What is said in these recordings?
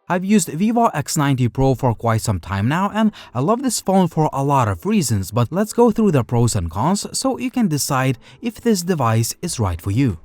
I've used Vivo X90 Pro for quite some time now, and I love this phone for a lot of reasons, but let's go through the pros and cons so you can decide if this device is right for you.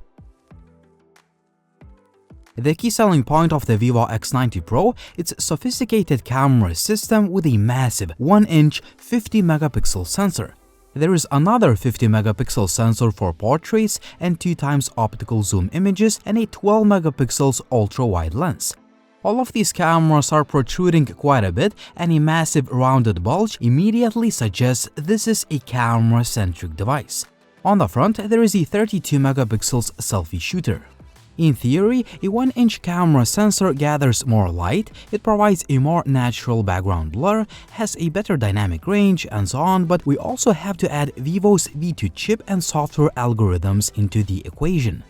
The key selling point of the Vivo X90 Pro is its sophisticated camera system with a massive 1-inch 50-megapixel sensor. There is another 50-megapixel sensor for portraits and 2x optical zoom images and a 12-megapixel ultra-wide lens. All of these cameras are protruding quite a bit, and a massive rounded bulge immediately suggests this is a camera-centric device. On the front, there is a 32-megapixel selfie shooter. In theory, a 1-inch camera sensor gathers more light, it provides a more natural background blur, has a better dynamic range, and so on, but we also have to add Vivo's V2 chip and software algorithms into the equation.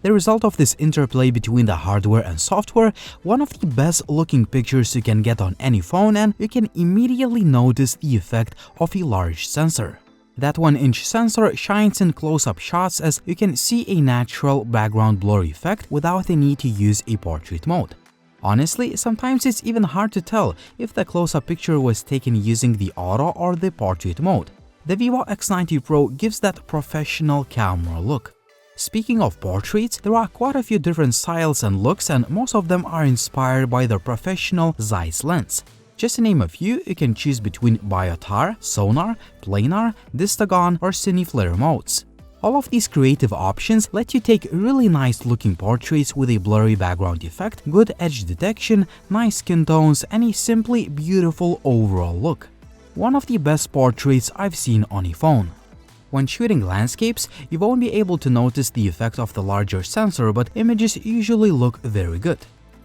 The result of this interplay between the hardware and software, one of the best looking pictures you can get on any phone, and you can immediately notice the effect of a large sensor. That 1-inch sensor shines in close-up shots as you can see a natural background blur effect without the need to use a portrait mode. Honestly, sometimes it's even hard to tell if the close-up picture was taken using the auto or the portrait mode. The Vivo X90 Pro gives that professional camera look. Speaking of portraits, there are quite a few different styles and looks, and most of them are inspired by the professional Zeiss lens. Just to name a few, you can choose between Biotar, Sonar, Planar, Distagon, or Cineflare modes. All of these creative options let you take really nice looking portraits with a blurry background effect, good edge detection, nice skin tones, and a simply beautiful overall look. One of the best portraits I've seen on a phone. When shooting landscapes, you won't be able to notice the effect of the larger sensor, but images usually look very good.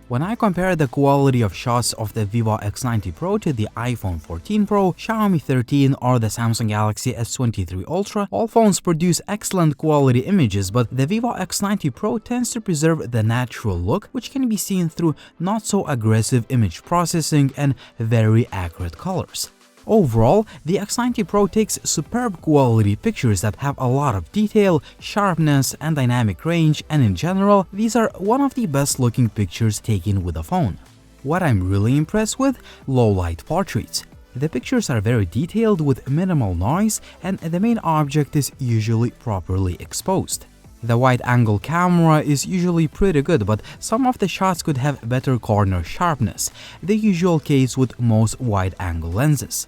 When I compare the quality of shots of the Vivo X90 Pro to the iPhone 14 Pro, Xiaomi 13, or the Samsung Galaxy S23 Ultra, all phones produce excellent quality images, but the Vivo X90 Pro tends to preserve the natural look, which can be seen through not so aggressive image processing and very accurate colors. Overall, the X90 Pro takes superb quality pictures that have a lot of detail, sharpness, and dynamic range, and in general, these are one of the best looking pictures taken with a phone. What I'm really impressed with? Low-light portraits. The pictures are very detailed with minimal noise, and the main object is usually properly exposed. The wide-angle camera is usually pretty good, but some of the shots could have better corner sharpness, the usual case with most wide-angle lenses.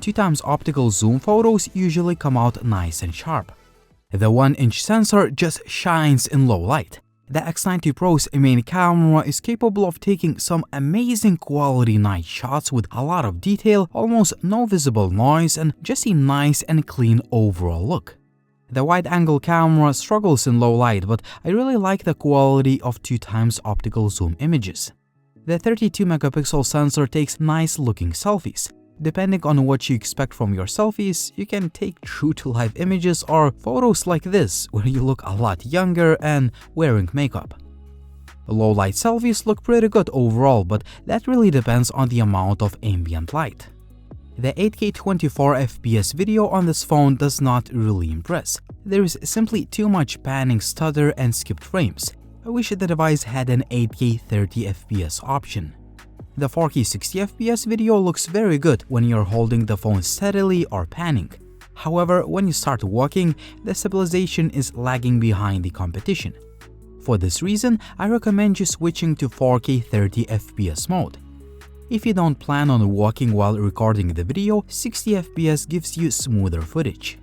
2x optical zoom photos usually come out nice and sharp. The 1-inch sensor just shines in low light. The X90 Pro's main camera is capable of taking some amazing quality night shots with a lot of detail, almost no visible noise, and just a nice and clean overall look. The wide-angle camera struggles in low light, but I really like the quality of 2x optical zoom images. The 32-megapixel sensor takes nice-looking selfies. Depending on what you expect from your selfies, you can take true-to-life images or photos like this, where you look a lot younger and wearing makeup. Low-light selfies look pretty good overall, but that really depends on the amount of ambient light. The 8K 24fps video on this phone does not really impress. There is simply too much panning, stutter, and skipped frames. I wish the device had an 8K 30fps option. The 4K 60fps video looks very good when you're holding the phone steadily or panning. However, when you start walking, the stabilization is lagging behind the competition. For this reason, I recommend you switching to 4K 30fps mode. If you don't plan on walking while recording the video, 60fps gives you smoother footage.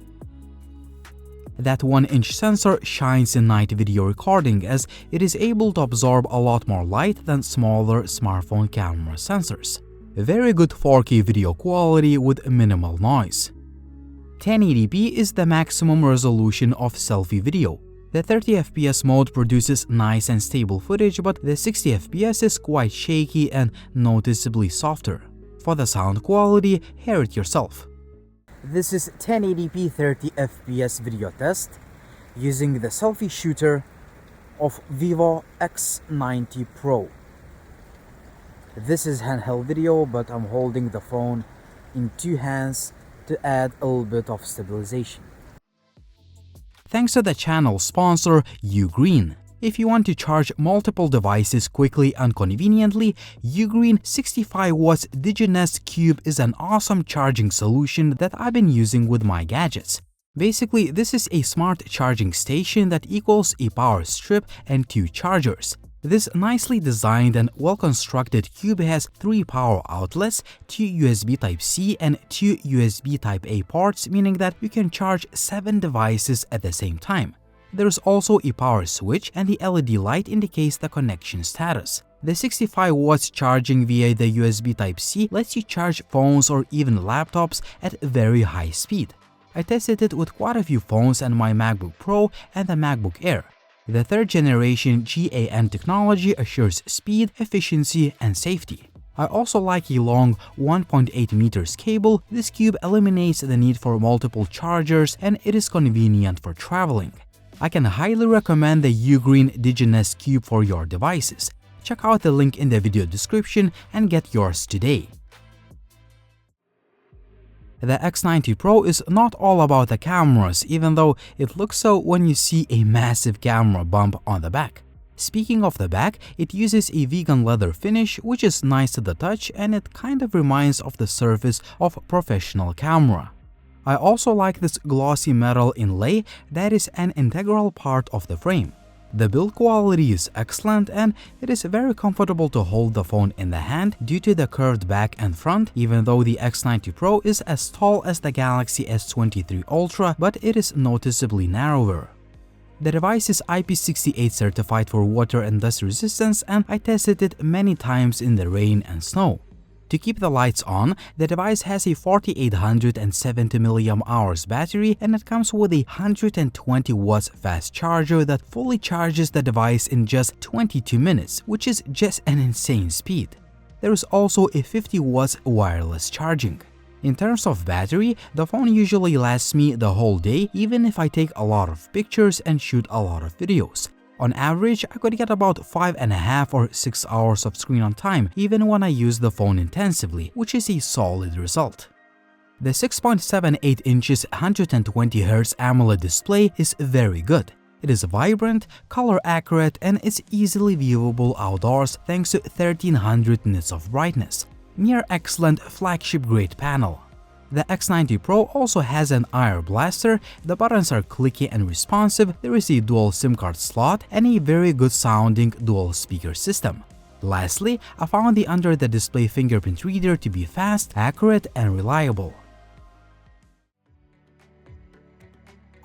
That 1-inch sensor shines in night video recording as it is able to absorb a lot more light than smaller smartphone camera sensors. Very good 4K video quality with minimal noise. 1080p is the maximum resolution of selfie video. The 30fps mode produces nice and stable footage, but the 60fps is quite shaky and noticeably softer. For the sound quality, hear it yourself. This is 1080p 30fps video test using the selfie shooter of Vivo X90 Pro. This is handheld video, but I'm holding the phone in two hands to add a little bit of stabilization. Thanks to the channel sponsor Ugreen. If you want to charge multiple devices quickly and conveniently, Ugreen 65W DigiNest Cube is an awesome charging solution that I've been using with my gadgets. Basically, this is a smart charging station that equals a power strip and 2 chargers. This nicely designed and well-constructed cube has 3 power outlets, 2 USB Type-C and 2 USB Type-A ports, meaning that you can charge 7 devices at the same time. There's also a power switch, and the LED light indicates the connection status. The 65 watts charging via the USB Type-C lets you charge phones or even laptops at very high speed. I tested it with quite a few phones and my MacBook Pro and the MacBook Air. The 3rd generation GaN technology assures speed, efficiency, and safety. I also like a long 1.8 meters cable. This cube eliminates the need for multiple chargers and it is convenient for traveling. I can highly recommend the Ugreen DigiNest Cube for your devices. Check out the link in the video description and get yours today. The X90 Pro is not all about the cameras, even though it looks so when you see a massive camera bump on the back. Speaking of the back, it uses a vegan leather finish, which is nice to the touch and it kind of reminds of the surface of a professional camera. I also like this glossy metal inlay that is an integral part of the frame. The build quality is excellent and it is very comfortable to hold the phone in the hand due to the curved back and front, even though the X90 Pro is as tall as the Galaxy S23 Ultra, but it is noticeably narrower. The device is IP68 certified for water and dust resistance, and I tested it many times in the rain and snow. To keep the lights on, the device has a 4870 mAh battery and it comes with a 120 watts fast charger that fully charges the device in just 22 minutes, which is just an insane speed. There is also a 50 watts wireless charging. In terms of battery, the phone usually lasts me the whole day even if I take a lot of pictures and shoot a lot of videos. On average, I could get about 5.5 or 6 hours of screen on time even when I use the phone intensively, which is a solid result. The 6.78 inches 120Hz AMOLED display is very good. It is vibrant, color accurate, and it's easily viewable outdoors thanks to 1300 nits of brightness. Near excellent flagship-grade panel. The X90 Pro also has an IR blaster, the buttons are clicky and responsive, there is a dual SIM card slot, and a very good sounding dual speaker system. Lastly, I found the under-the-display fingerprint reader to be fast, accurate, and reliable.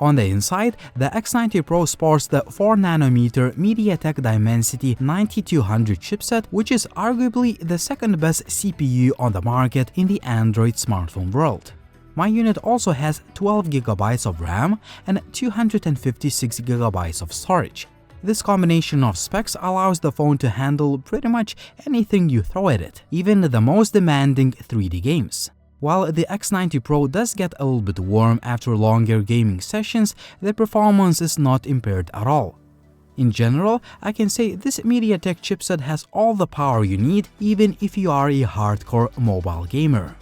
On the inside, the X90 Pro sports the 4nm MediaTek Dimensity 9200 chipset, which is arguably the second best CPU on the market in the Android smartphone world. My unit also has 12GB of RAM and 256GB of storage. This combination of specs allows the phone to handle pretty much anything you throw at it, even the most demanding 3D games. While the X90 Pro does get a little bit warm after longer gaming sessions, the performance is not impaired at all. In general, I can say this MediaTek chipset has all the power you need even if you are a hardcore mobile gamer.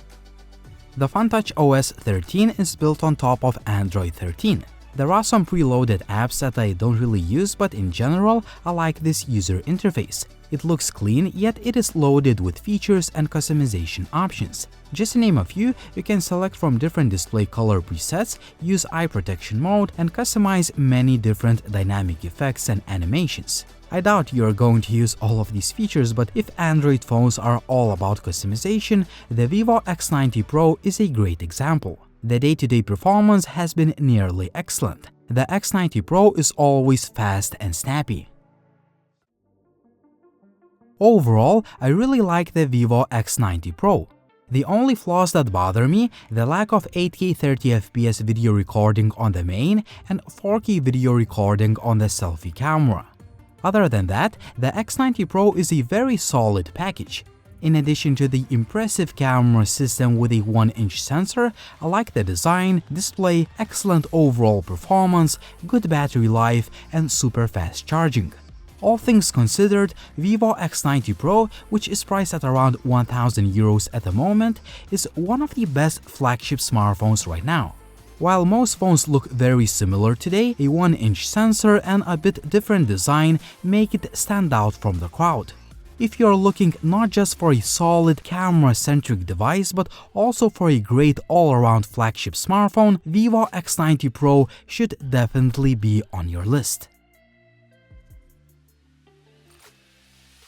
The FunTouch OS 13 is built on top of Android 13. There are some preloaded apps that I don't really use, but in general, I like this user interface. It looks clean, yet it is loaded with features and customization options. Just to name a few, you can select from different display color presets, use eye protection mode, and customize many different dynamic effects and animations. I doubt you are going to use all of these features, but if Android phones are all about customization, the Vivo X90 Pro is a great example. The day-to-day performance has been nearly excellent. The X90 Pro is always fast and snappy. Overall, I really like the Vivo X90 Pro. The only flaws that bother me, the lack of 8K 30fps video recording on the main and 4K video recording on the selfie camera. Other than that, the X90 Pro is a very solid package. In addition to the impressive camera system with a 1-inch sensor, I like the design, display, excellent overall performance, good battery life, and super fast charging. All things considered, Vivo X90 Pro, which is priced at around 1000 euros at the moment, is one of the best flagship smartphones right now. While most phones look very similar today, a 1-inch sensor and a bit different design make it stand out from the crowd. If you're looking not just for a solid camera-centric device but also for a great all-around flagship smartphone, Vivo X90 Pro should definitely be on your list.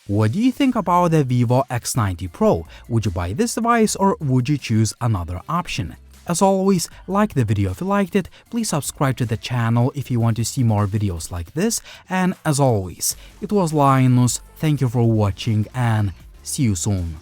What do you think about the Vivo X90 Pro? Would you buy this device or would you choose another option? As always, like the video if you liked it, please subscribe to the channel if you want to see more videos like this, and as always, it was Linus, thank you for watching and see you soon.